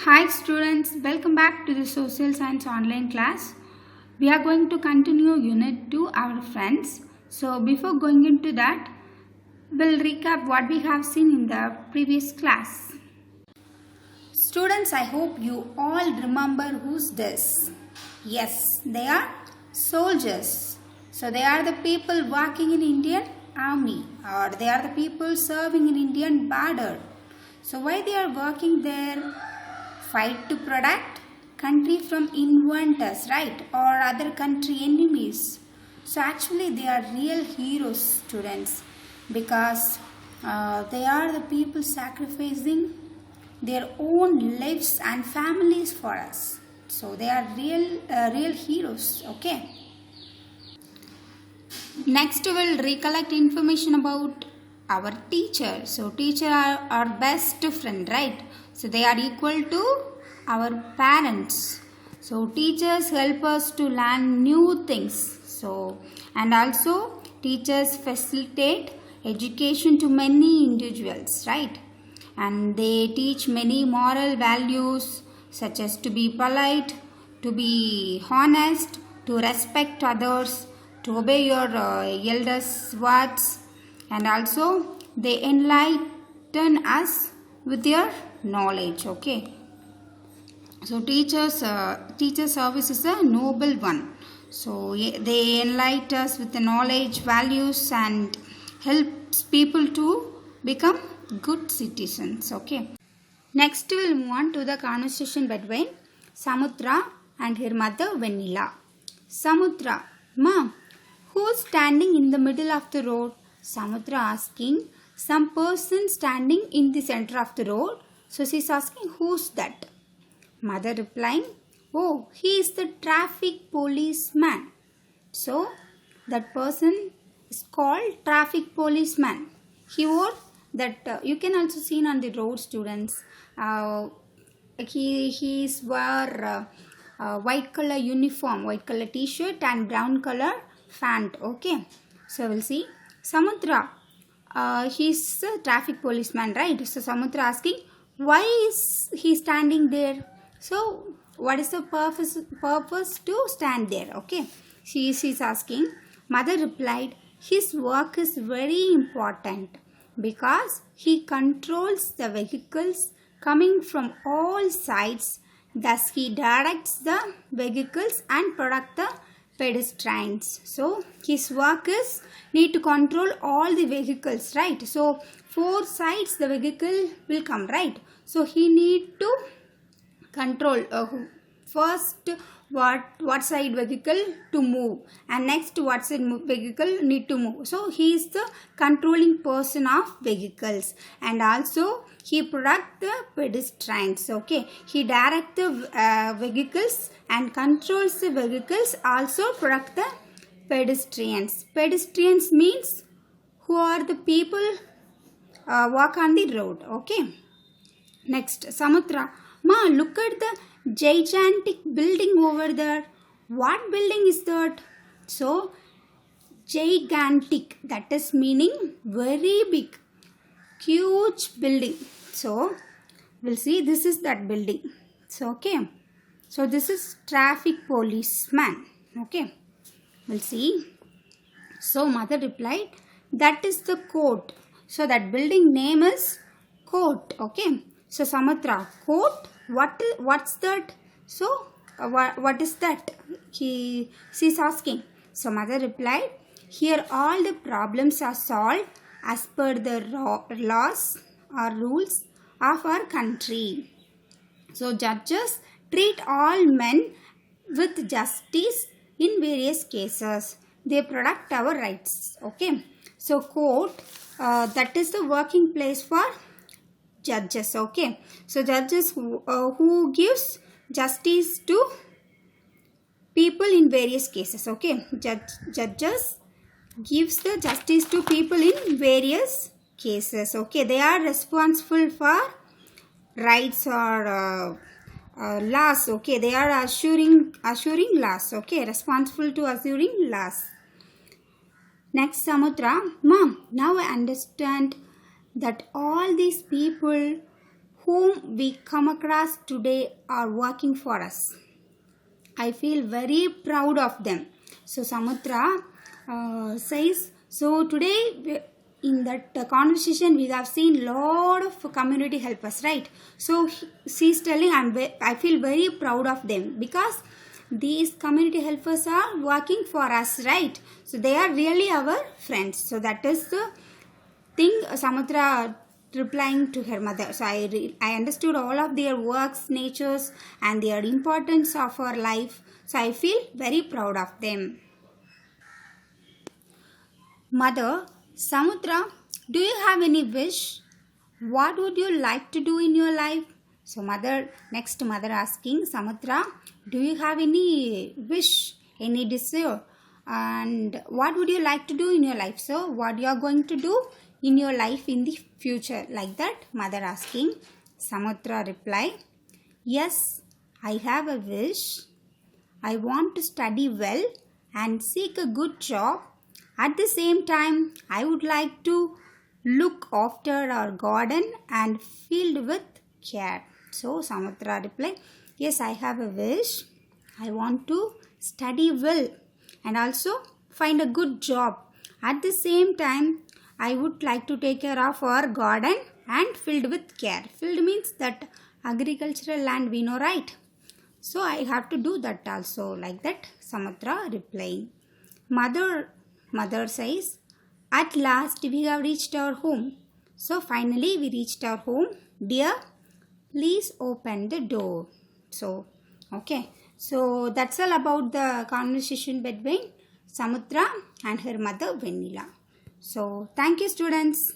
Hi students, welcome back to the Social Science online class. We are going to continue Unit 2, our friends. So before going into that, we'll recap what we have seen in the previous class. Students, I hope you all remember who's this. Yes, they are soldiers. So they are the people working in Indian Army, or they are the people serving in Indian border. So why they are working there? Fight to protect country from invaders, right, or other country enemies. So actually they are real heroes, students, because they are the people sacrificing their own lives and families for us. So they are real heroes. Okay. Next we will recollect information about our teacher. So teacher are our best friend, right? So they are equal to our parents. So teachers help us to learn new things. So and also teachers facilitate education to many individuals, right? And they teach many moral values such as to be polite, to be honest, to respect others, to obey your elders' words, and also they enlighten us with their knowledge. Okay. So teacher service is a noble one. So they enlighten us with the knowledge, values, and helps people to become good citizens. Okay. Next we will move on to the conversation between Samutra and her mother Vanilla. Samutra, Ma, who's standing in the middle of the road? Samutra asking. Some person standing in the center of the road. So she is asking, who's that? Mother replying, oh, he is the traffic policeman. So that person is called traffic policeman. He wore that you can also see on the road, students. He's wear white color uniform, white color t-shirt and brown color pant. Okay, so we'll see. Samutra, he's a traffic policeman, right? So Samutra asking, why is he standing there? So what is the purpose to stand there? Okay, she's asking. Mother replied, his work is very important because he controls the vehicles coming from all sides. Thus he directs the vehicles and protect the pedestrians. So his work is need to control all the vehicles, right? So four sides the vehicle will come, right? So he need to control first what side vehicle to move, and next what side vehicle need to move. So he is the controlling person of vehicles, and also he protect the pedestrians. Okay, he direct the vehicles and controls the vehicles, also protect the pedestrians. Pedestrians means who are the people walk on the road. Okay. Next, Samutra, Ma, look at the gigantic building over there. What building is that? So, gigantic, that is meaning very big, huge building. So, we'll see this is that building. So, okay. So, this is traffic policeman. Okay. We'll see. So, mother replied, that is the court. So, that building name is court. Okay. So Samutra, court, what's that? So what is that? She's asking. So mother replied, here all the problems are solved as per the laws or rules of our country. So judges treat all men with justice in various cases. They protect our rights. Okay. So court, that is the working place for judges. Okay, so judges who gives justice to people in various cases. Okay, judges gives the justice to people in various cases. Okay, they are responsible for rights or laws. Okay, they are assuring laws. Okay, responsible to assuring laws. Next, Samutra, Mom, now I understand that all these people whom we come across today are working for us. I feel very proud of them. So Samutra says, so today in that conversation we have seen lot of community helpers, right? So she's telling I feel very proud of them because these community helpers are working for us, right? So they are really our friends. So that is the thing Samutra replying to her mother. So I understood all of their works, natures and their importance of our life. So I feel very proud of them. Mother, Samutra, do you have any wish? What would you like to do in your life? So next mother asking Samutra, do you have any wish, any desire? And what would you like to do in your life? So what you are going to do in your life in the future? Like that mother asking. Samutra reply, yes, I have a wish. I want to study well and seek a good job. At the same time, I would like to look after our garden and field with care. So Samutra replied, yes, I have a wish. I want to study well and also find a good job. At the same time, I would like to take care of our garden and filled with care. Filled means that agricultural land, we know, right? So I have to do that also. Like that Samutra replying. Mother says, at last we have reached our home. So finally we reached our home. Dear, please open the door. So, okay. So that's all about the conversation between Samutra and her mother Venila. So thank you, students.